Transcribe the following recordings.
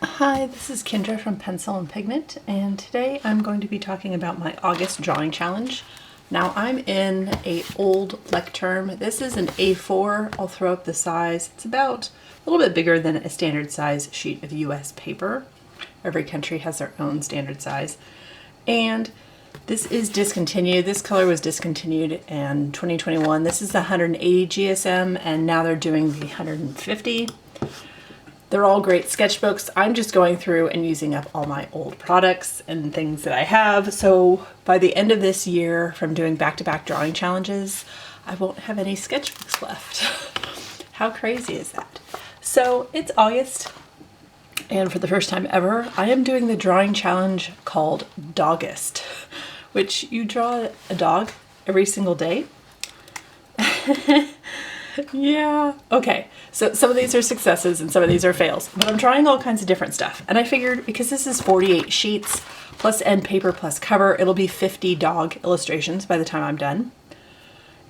Hi, this is Kendra from Pencil and Pigment, and today I'm going to be talking about my August drawing challenge. Now I'm in a old lectern. This is an A4. I'll throw up the size. It's about a little bit bigger than a standard size sheet of US paper. Every country has their own standard size. And this is discontinued. This color was discontinued in 2021. This is the 180 GSM, and now they're doing the 150. They're all great sketchbooks. I'm just going through and using up all my old products and things that I have. So by the end of this year, from doing back-to-back drawing challenges, I won't have any sketchbooks left. How crazy is that? So it's August, and for the first time ever, I am doing the drawing challenge called Dogist, which you draw a dog every single day. Yeah. Okay. So some of these are successes and some of these are fails, but I'm trying all kinds of different stuff. And I figured because this is 48 sheets plus end paper plus cover, it'll be 50 dog illustrations by the time I'm done.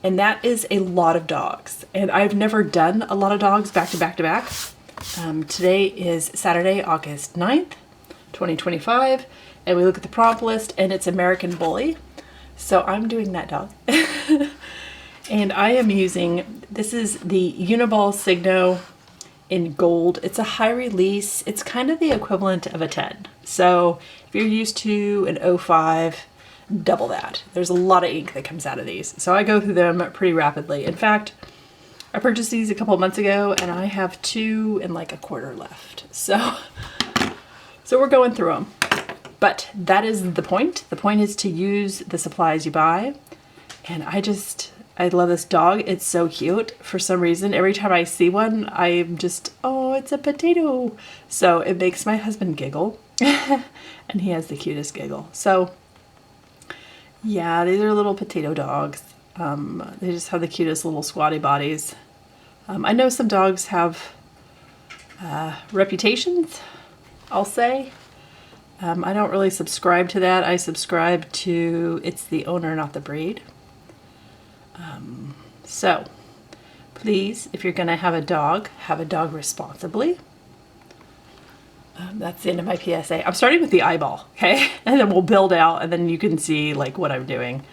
And that is a lot of dogs. And I've never done a lot of dogs back to back to back. Today is Saturday, August 9th, 2025. And we look at the prompt list and it's American Bully. So I'm doing that dog. And I am using, this is the Uniball Signo in gold. It's a high release. It's kind of the equivalent of a 10. So if you're used to an 05, double that. There's a lot of ink that comes out of these. So I go through them pretty rapidly. In fact, I purchased these a couple months ago and I have 2 and like a quarter left. So we're going through them. But that is the point. The point is to use the supplies you buy. And I love this dog. It's so cute. For some reason, every time I see one, I'm just, oh, it's a potato. So it makes my husband giggle. And he has the cutest giggle. So yeah, these are little potato dogs. They just have the cutest little squatty bodies. I know some dogs have reputations, I'll say. I don't really subscribe to that. I subscribe to it's the owner, not the breed. So please, if you're going to have a dog responsibly. That's the end of my PSA. I'm starting with the eyeball, okay? And then we'll build out and then you can see like what I'm doing.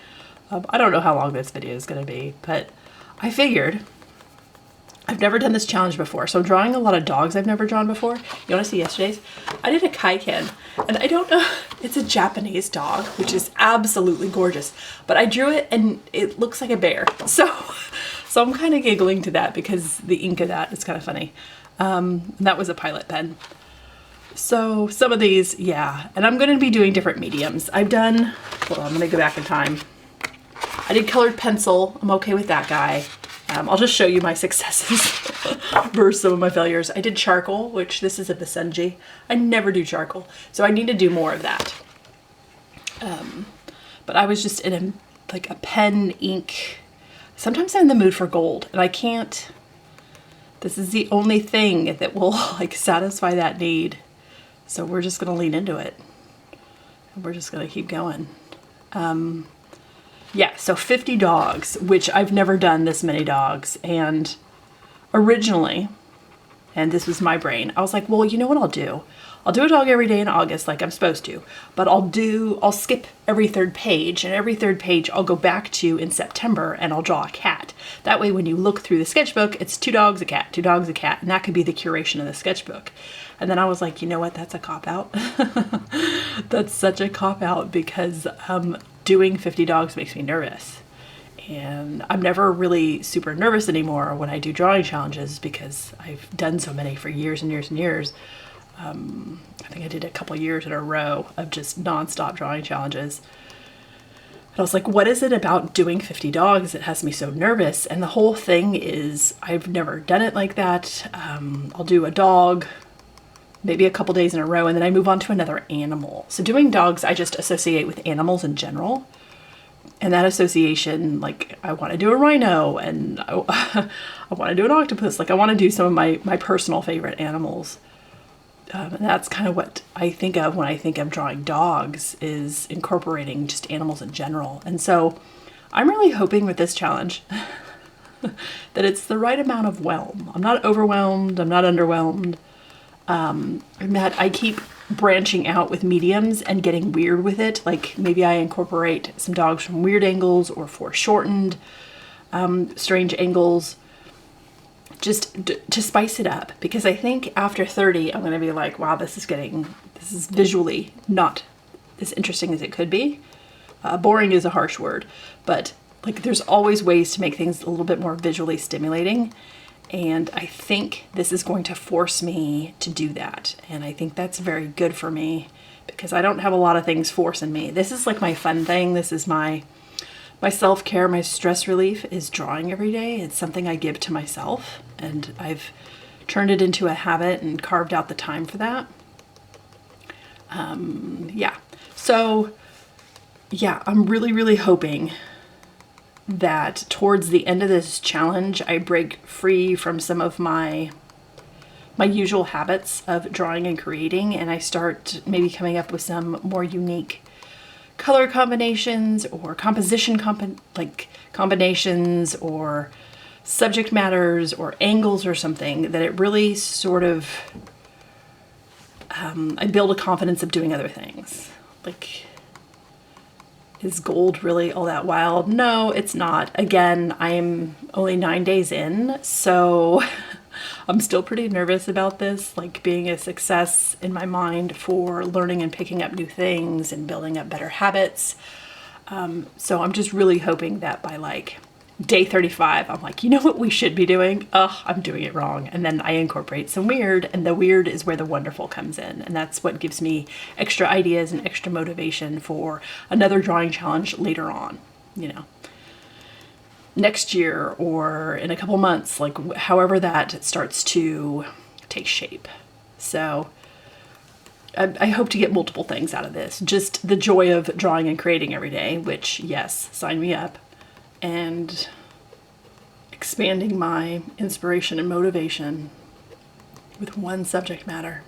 I don't know how long this video is going to be, but I figured I've never done this challenge before. So I'm drawing a lot of dogs I've never drawn before. You want to see yesterday's? I did a Kaiken, and I don't know, it's a Japanese dog, which is absolutely gorgeous, but I drew it and it looks like a bear. So I'm kind of giggling to that because the ink of that is kind of funny. And that was a Pilot pen. So some of these, yeah, and I'm going to be doing different mediums. I've done, hold on, I'm going to go back in time. I did colored pencil. I'm okay with that guy. I'll just show you my successes versus some of my failures. I did charcoal, which this is a Basenji. I never do charcoal, so I need to do more of that. But I was just in a pen ink. Sometimes I'm in the mood for gold, and I can't. This is the only thing that will like satisfy that need. So we're just gonna lean into it, and we're just gonna keep going. Yeah, so 50 dogs, which I've never done this many dogs. And originally, and this was my brain, I was like, well, you know what I'll do? I'll do a dog every day in August like I'm supposed to, but I'll skip every third page, and every third page I'll go back to in September and I'll draw a cat. That way when you look through the sketchbook, it's 2 dogs, a cat, 2 dogs, a cat, and that could be the curation of the sketchbook. And then I was like, you know what, that's a cop-out. That's such a cop-out because doing 50 dogs makes me nervous. And I'm never really super nervous anymore when I do drawing challenges because I've done so many for years and years and years. I think I did a couple years in a row of just nonstop drawing challenges. And I was like, what is it about doing 50 dogs that has me so nervous? And the whole thing is I've never done it like that. I'll do a dog maybe a couple days in a row, and then I move on to another animal. So doing dogs, I just associate with animals in general. And that association, like I want to do a rhino and I want to do an octopus. Like I want to do some of my personal favorite animals. And that's kind of what I think of when I think of drawing dogs, is incorporating just animals in general. And so I'm really hoping with this challenge that it's the right amount of whelm. I'm not overwhelmed. I'm not underwhelmed. And that I keep branching out with mediums and getting weird with it. Like maybe I incorporate some dogs from weird angles or foreshortened, strange angles, just to spice it up. Because I think after 30, I'm going to be like, wow, this is visually not as interesting as it could be. Boring is a harsh word, but like there's always ways to make things a little bit more visually stimulating. And I think this is going to force me to do that. And I think that's very good for me because I don't have a lot of things forcing me. This is like my fun thing. This is my self-care, my stress relief is drawing every day. It's something I give to myself, and I've turned it into a habit and carved out the time for that. Yeah. So yeah, I'm really, really hoping that towards the end of this challenge, I break free from some of my usual habits of drawing and creating, and I start maybe coming up with some more unique color combinations or composition combinations or subject matters or angles or something that it really sort of, I build a confidence of doing other things. Like, is gold really all that wild? No, it's not. Again, I'm only 9 days in, so I'm still pretty nervous about this, like being a success in my mind for learning and picking up new things and building up better habits. So I'm just really hoping that by like day 35, I'm like, you know what we should be doing? Oh, I'm doing it wrong. And then I incorporate some weird, and the weird is where the wonderful comes in. And that's what gives me extra ideas and extra motivation for another drawing challenge later on, you know, next year or in a couple months, like however that starts to take shape. So I hope to get multiple things out of this. Just the joy of drawing and creating every day, which, yes, sign me up. And expanding my inspiration and motivation with one subject matter,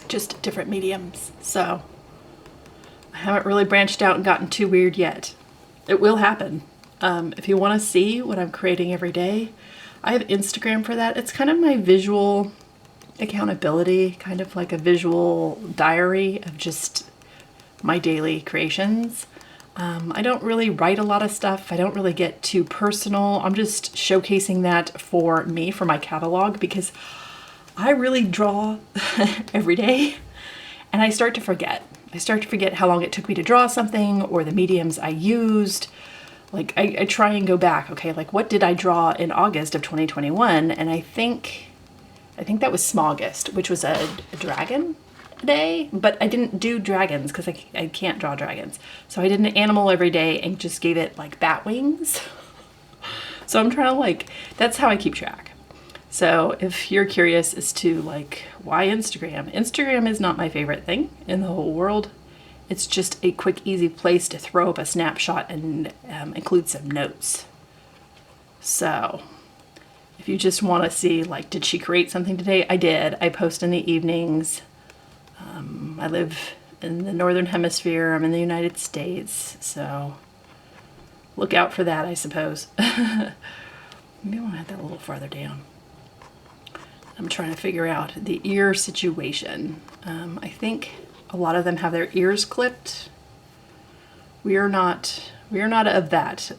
just different mediums. So I haven't really branched out and gotten too weird yet. It will happen. If you want to see what I'm creating every day, I have Instagram for that. It's kind of my visual accountability, kind of like a visual diary of just my daily creations. I don't really write a lot of stuff. I don't really get too personal. I'm just showcasing that for me, for my catalog, because I really draw every day and I start to forget. I start to forget how long it took me to draw something or the mediums I used. Like I try and go back, okay, like what did I draw in August of 2021? And I think that was Smogust, which was a dragon day, but I didn't do dragons because I can't draw dragons. So I did an animal every day and just gave it like bat wings. So I'm trying to like, that's how I keep track. So if you're curious as to like why Instagram is not my favorite thing in the whole world. It's just a quick, easy place to throw up a snapshot and include some notes. So if you just want to see like, did she create something today? I did. I post in the evenings. I live in the Northern Hemisphere. I'm in the United States, so look out for that, I suppose. Maybe I want to have that a little farther down. I'm trying to figure out the ear situation. I think a lot of them have their ears clipped. We are not of that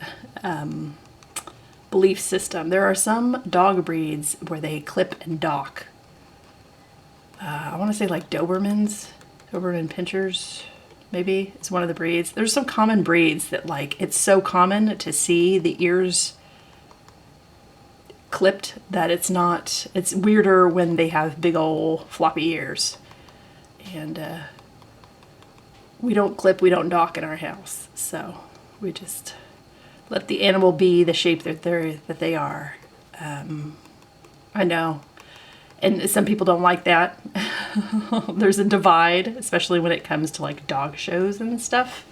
belief system. There are some dog breeds where they clip and dock. I want to say like Doberman Pinschers, maybe is one of the breeds. There's some common breeds that like, it's so common to see the ears clipped that it's weirder when they have big old floppy ears. And we don't clip, we don't dock in our house. So we just let the animal be the shape that they are. I know. And some people don't like that. There's a divide, especially when it comes to like dog shows and stuff.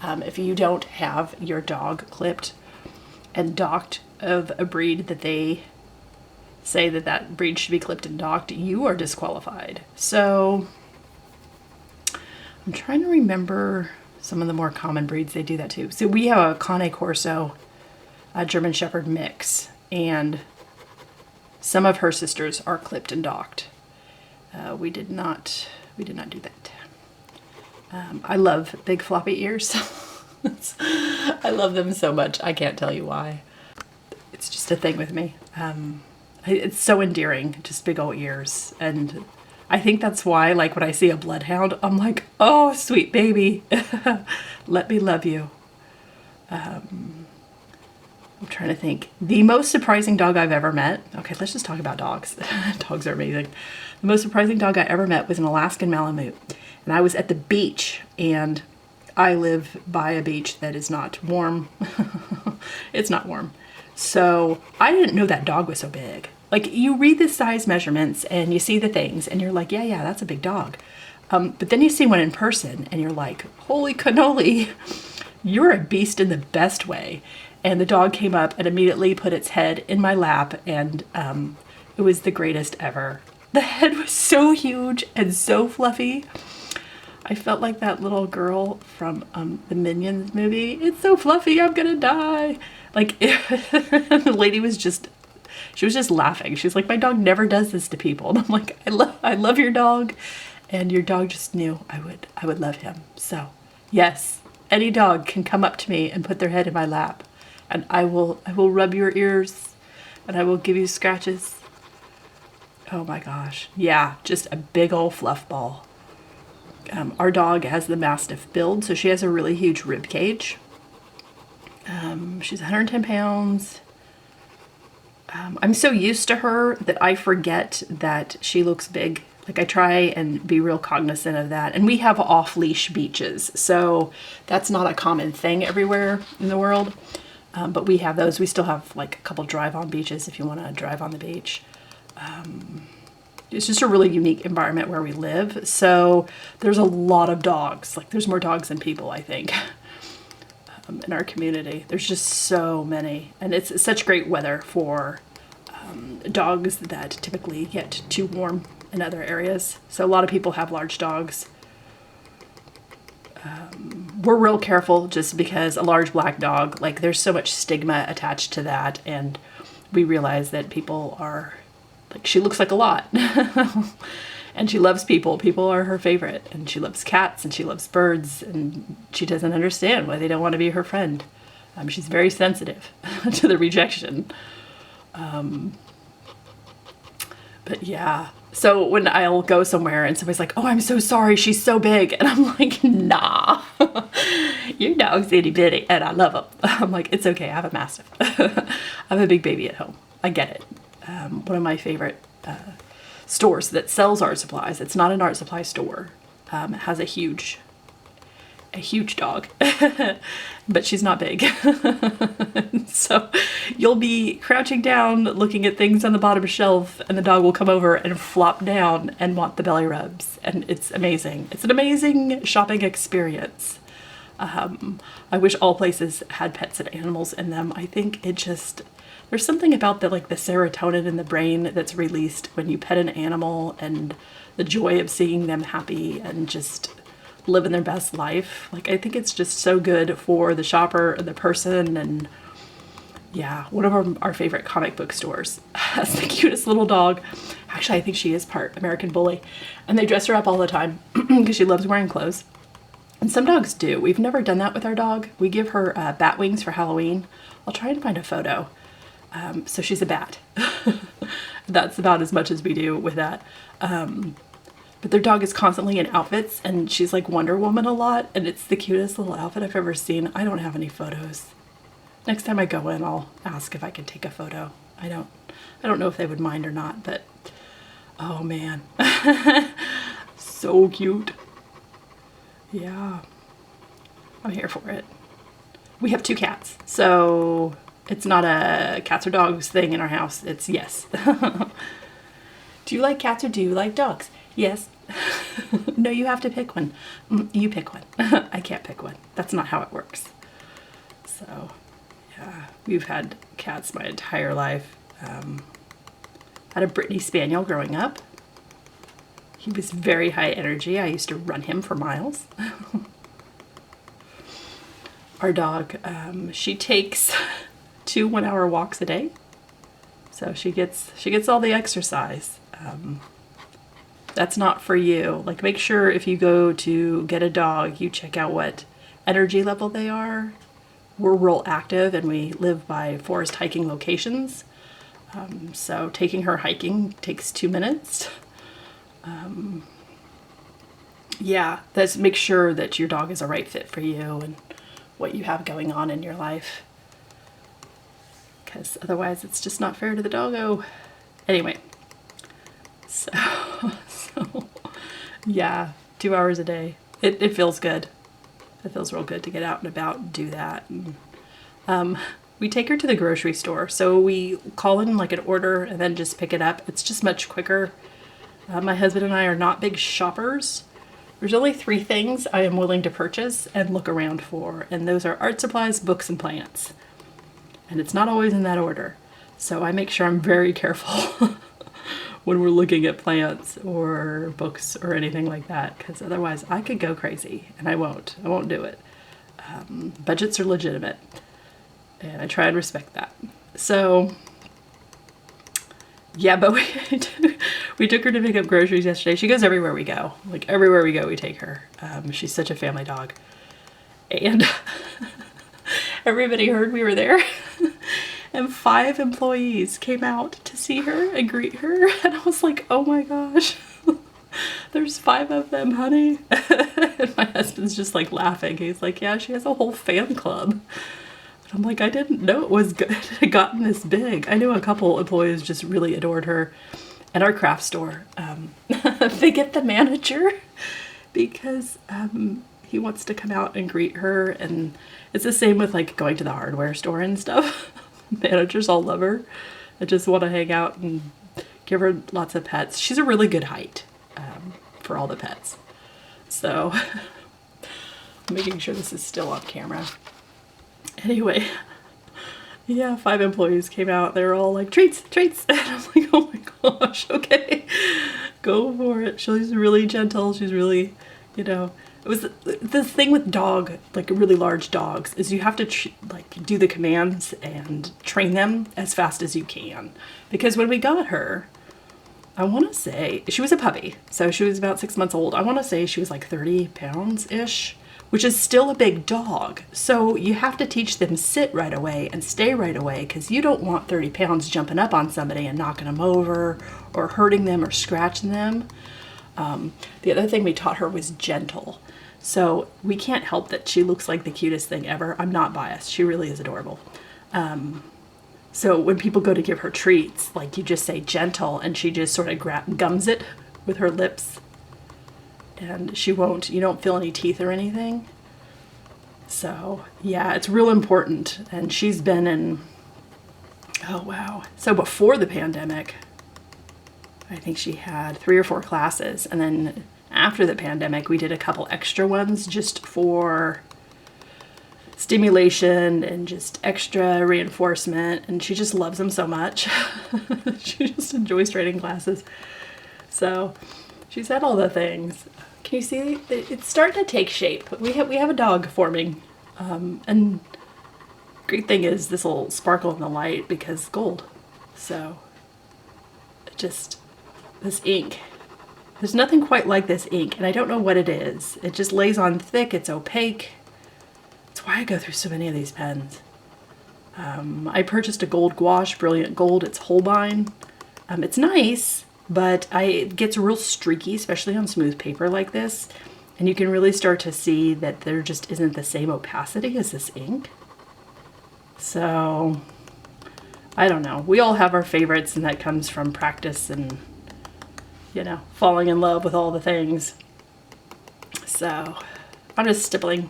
If you don't have your dog clipped and docked of a breed that they say that breed should be clipped and docked, you are disqualified. So I'm trying to remember some of the more common breeds they do that too. So we have a Cane Corso, a German Shepherd mix, and some of her sisters are clipped and docked. we did not do that. I love big floppy ears. I love them so much. I can't tell you why. It's just a thing with me. It's so endearing, just big old ears. And I think that's why, like, when I see a bloodhound, I'm like, oh, sweet baby, let me love you. I'm trying to think. The most surprising dog I've ever met. Okay, let's just talk about dogs. Dogs are amazing. The most surprising dog I ever met was an Alaskan Malamute. And I was at the beach, and I live by a beach that is not warm. It's not warm. So I didn't know that dog was so big. Like, you read the size measurements and you see the things and you're like, yeah, that's a big dog. But then you see one in person and you're like, holy cannoli, you're a beast in the best way. And the dog came up and immediately put its head in my lap, and it was the greatest ever. The head was so huge and so fluffy. I felt like that little girl from the Minions movie. It's so fluffy, I'm gonna die. Like, the lady was just, she was just laughing. She was like, my dog never does this to people. And I'm like, I love your dog. And your dog just knew I would love him. So yes, any dog can come up to me and put their head in my lap, and I will rub your ears and I will give you scratches. Oh my gosh. Yeah, just a big old fluff ball. Our dog has the Mastiff build, so she has a really huge rib cage. She's 110 pounds. I'm so used to her that I forget that she looks big. Like, I try and be real cognizant of that. And we have off-leash beaches, so that's not a common thing everywhere in the world. But we have those. We still have like a couple drive-on beaches if you want to drive on the beach. It's just a really unique environment where we live. So there's a lot of dogs. Like, there's more dogs than people, I think, in our community. There's just so many. And it's such great weather for dogs that typically get too warm in other areas. So a lot of people have large dogs. We're real careful just because a large black dog, like, there's so much stigma attached to that. And we realize that people are, like, she looks like a lot. And she loves people. People are her favorite. And she loves cats and she loves birds. And she doesn't understand why they don't want to be her friend. She's very sensitive to the rejection. But yeah. So when I'll go somewhere and somebody's like, oh, I'm so sorry, she's so big. And I'm like, nah, your dog's itty bitty and I love him. I'm like, it's okay, I have a Mastiff. I have a big baby at home. I get it. One of my favorite stores that sells art supplies, it's not an art supply store, has a huge dog, but she's not big. So you'll be crouching down looking at things on the bottom shelf, and the dog will come over and flop down and want the belly rubs, and it's amazing. It's an amazing shopping experience. I wish all places had pets and animals in them. I think it just, there's something about the, like, the serotonin in the brain that's released when you pet an animal, and the joy of seeing them happy and just living their best life. Like, I think it's just so good for the shopper, the person. And yeah, one of our favorite comic book stores has the cutest little dog. Actually, I think she is part American Bully, and they dress her up all the time because she loves wearing clothes. And some dogs do. We've never done that with our dog. We give her bat wings for Halloween. I'll try and find a photo. So she's a bat. That's about as much as we do with that. But their dog is constantly in outfits, and she's like Wonder Woman a lot, and it's the cutest little outfit I've ever seen. I don't have any photos. Next time I go in, I'll ask if I can take a photo. I don't know if they would mind or not, but oh man. So cute. Yeah. I'm here for it. We have 2 cats, so it's not a cats or dogs thing in our house. It's yes. Do you like cats or do you like dogs? Yes. No, you have to pick one. You pick one. I can't pick one. That's not how it works. So, yeah, we've had cats my entire life. Had a Brittany Spaniel growing up. He was very high energy. I used to run him for miles. Our dog, she takes 2 one-hour walks a day. So she gets all the exercise. that's not for you. Like, make sure if you go to get a dog, you check out what energy level they are. We're real active and we live by forest hiking locations. So taking her hiking takes 2 minutes. Yeah, let's make sure that your dog is a right fit for you and what you have going on in your life. Because otherwise it's just not fair to the doggo. Anyway, so yeah, 2 hours a day. It feels good. It feels real good to get out and about and do that. And, we take her to the grocery store. So we call in like an order and then just pick it up. It's just much quicker. My husband and I are not big shoppers. There's only 3 things I am willing to purchase and look around for. And those are art supplies, books, and plants. And it's not always in that order. So I make sure I'm very careful when we're looking at plants or books or anything like that. Because otherwise I could go crazy and I won't. I won't do it. Budgets are legitimate. And I try and respect that. So, yeah, but we took her to pick up groceries yesterday. She goes everywhere we go. Like, everywhere we go, we take her. She's such a family dog. And everybody heard we were there. And 5 employees came out to see her and greet her. And I was like, oh my gosh. There's 5 of them, honey. And my husband's just like laughing. He's like, yeah, she has a whole fan club. I'm like, I didn't know it was good. It had gotten this big. I knew a couple employees just really adored her. At our craft store, they get the manager because he wants to come out and greet her. And it's the same with like going to the hardware store and stuff. Managers all love her. I just want to hang out and give her lots of pets. She's a really good height for all the pets. So I'm making sure this is still on camera. Anyway, yeah, 5 employees came out. They were all like, treats, treats. And I was like, oh my gosh, okay, go for it. She's really gentle. She's really, you know, it was the thing with like really large dogs is you have to like do the commands and train them as fast as you can. Because when we got her, I want to say she was a puppy. So she was about 6 months old. I want to say she was like 30 pounds-ish. Which is still a big dog. So you have to teach them sit right away and stay right away because you don't want 30 pounds jumping up on somebody and knocking them over or hurting them or scratching them. The other thing we taught her was gentle. So we can't help that she looks like the cutest thing ever. I'm not biased. She really is adorable. So when people go to give her treats, like you just say gentle and she just sort of gums it with her lips. And you don't feel any teeth or anything. So yeah, it's real important. And she's been in, oh wow. So before the pandemic, I think she had 3 or 4 classes. And then after the pandemic, we did a couple extra ones just for stimulation and just extra reinforcement. And she just loves them so much. She just enjoys training classes. So she's had all the things. Can you see? It's starting to take shape. We have a dog forming. And great thing is this will sparkle in the light because gold. So just this ink. There's nothing quite like this ink, and I don't know what it is. It just lays on thick. It's opaque. That's why I go through so many of these pens. I purchased a gold gouache, Brilliant Gold. It's Holbein. It's nice. But it gets real streaky, especially on smooth paper like this. And you can really start to see that there just isn't the same opacity as this ink. So, I don't know. We all have our favorites, and that comes from practice and, you know, falling in love with all the things. So, I'm just stippling,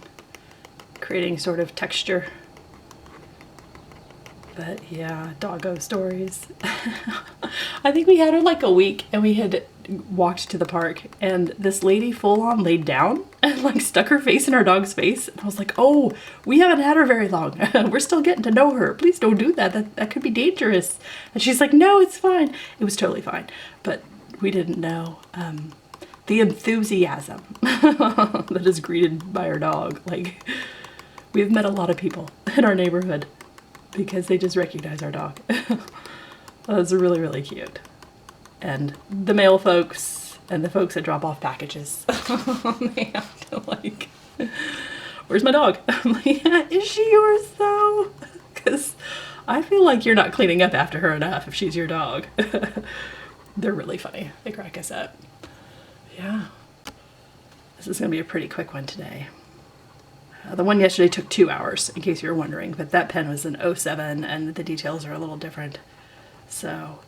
creating sort of texture. But yeah, doggo stories. I think we had her like a week and we had walked to the park and this lady full on laid down and like stuck her face in our dog's face. And I was like, oh, we haven't had her very long. We're still getting to know her. Please don't do that. That could be dangerous. And she's like, no, it's fine. It was totally fine. But we didn't know the enthusiasm that is greeted by our dog. Like, we've met a lot of people in our neighborhood because they just recognize our dog. That's really, really cute. And the male folks, And the folks that drop off packages, they have to like, where's my dog? I'm like, yeah, is she yours though? Because I feel like you're not cleaning up after her enough if she's your dog. They're really funny. They crack us up. Yeah. This is going to be a pretty quick one today. The one yesterday took 2 hours, in case you were wondering, but that pen was an 07 and the details are a little different. So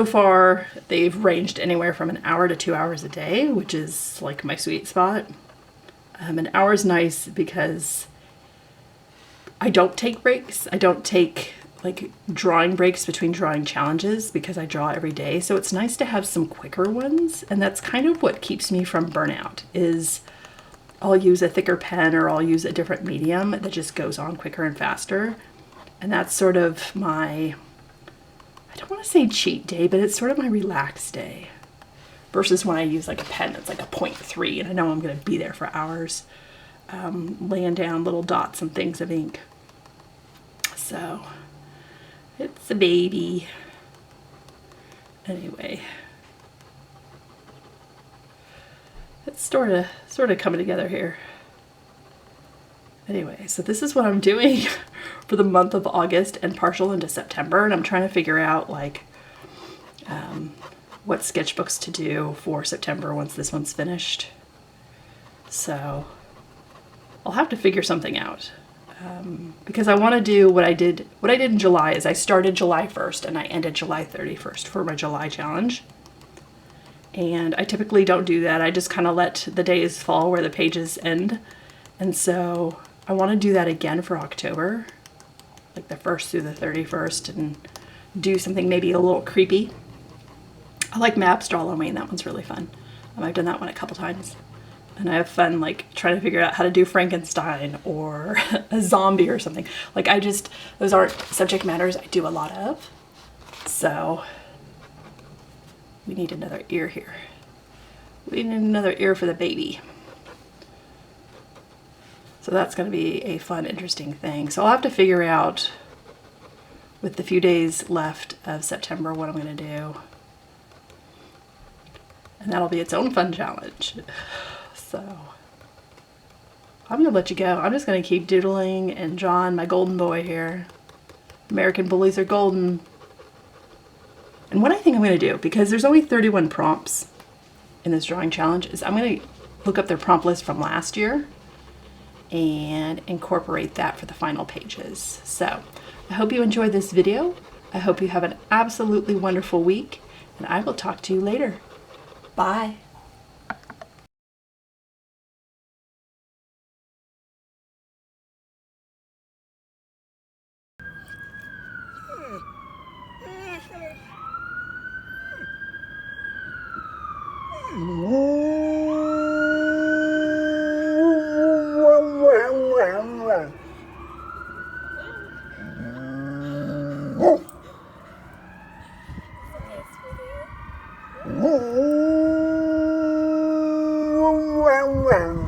far they've ranged anywhere from an hour to 2 hours a day, which is like my sweet spot. An hour is nice because I don't take breaks. I don't take like drawing breaks between drawing challenges because I draw every day. So it's nice to have some quicker ones. And that's kind of what keeps me from burnout is I'll use a thicker pen or I'll use a different medium that just goes on quicker and faster. And that's sort of my, I don't want to say cheat day, but it's sort of my relaxed day versus when I use like a pen that's like a 0.3 and I know I'm going to be there for hours laying down little dots and things of ink. So it's a baby. Anyway, it's sort of coming together here. Anyway, so this is what I'm doing for the month of August and partial into September, and I'm trying to figure out like what sketchbooks to do for September once this one's finished. So I'll have to figure something out because I want to do what I did in July is I started July 1st and I ended July 31st for my July challenge. And I typically don't do that. I just kind of let the days fall where the pages end. And so I want to do that again for October, like the 1st through the 31st, and do something maybe a little creepy. I like Maps Draw Halloween. That one's really fun. I've done that one a couple times. And I have fun like trying to figure out how to do Frankenstein or a zombie or something. Like those aren't subject matters I do a lot of. So we need another ear here. We need another ear for the baby. So that's going to be a fun, interesting thing. So I'll have to figure out with the few days left of September what I'm going to do. And that'll be its own fun challenge. So I'm going to let you go. I'm just going to keep doodling and drawing my golden boy here. American bullies are golden. And what I think I'm going to do, because there's only 31 prompts in this drawing challenge, is I'm going to look up their prompt list from last year and incorporate that for the final pages. So I hope you enjoyed this video. I hope you have an absolutely wonderful week, and I will talk to you later. Bye. Wow.